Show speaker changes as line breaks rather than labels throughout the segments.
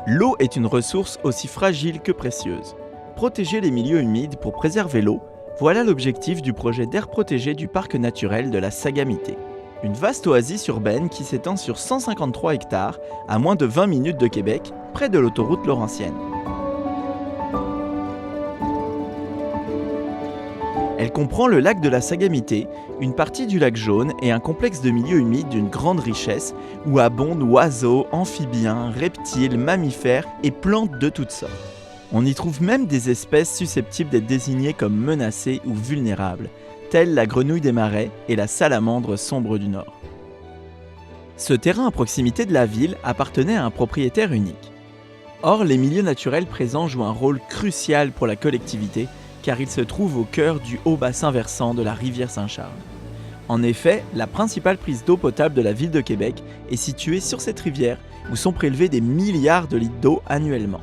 L'eau est une ressource aussi fragile que précieuse. Protéger les milieux humides pour préserver l'eau, voilà l'objectif du projet d'aire protégée du parc naturel de la Sagamité. Une vaste oasis urbaine qui s'étend sur 153 hectares, à moins de 20 minutes de Québec, près de l'autoroute Laurentienne. Elle comprend le lac de la Sagamité, une partie du lac Jaune et un complexe de milieux humides d'une grande richesse où abondent oiseaux, amphibiens, reptiles, mammifères et plantes de toutes sortes. On y trouve même des espèces susceptibles d'être désignées comme menacées ou vulnérables, telles la grenouille des marais et la salamandre sombre du Nord. Ce terrain à proximité de la ville appartenait à un propriétaire unique. Or, les milieux naturels présents jouent un rôle crucial pour la collectivité, car il se trouve au cœur du haut bassin versant de la rivière Saint-Charles. En effet, la principale prise d'eau potable de la ville de Québec est située sur cette rivière où sont prélevés des milliards de litres d'eau annuellement.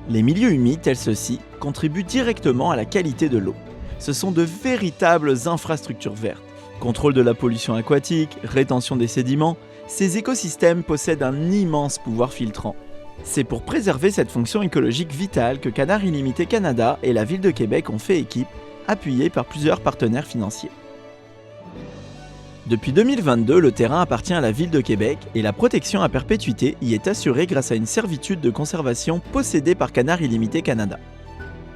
Les milieux humides tels ceux-ci contribuent directement à la qualité de l'eau. Ce sont de véritables infrastructures vertes. Contrôle de la pollution aquatique, rétention des sédiments, ces écosystèmes possèdent un immense pouvoir filtrant. C'est pour préserver cette fonction écologique vitale que Canards Illimité Canada et la Ville de Québec ont fait équipe, appuyés par plusieurs partenaires financiers. Depuis 2022, le terrain appartient à la Ville de Québec et la protection à perpétuité y est assurée grâce à une servitude de conservation possédée par Canards Illimité Canada.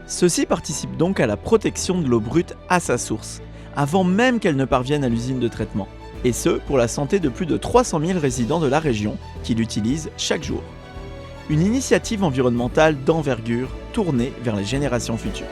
Ceux-ci participent donc à la protection de l'eau brute à sa source, avant même qu'elle ne parvienne à l'usine de traitement, et ce pour la santé de plus de 300 000 résidents de la région qui l'utilisent chaque jour. Une initiative environnementale d'envergure tournée vers les générations futures.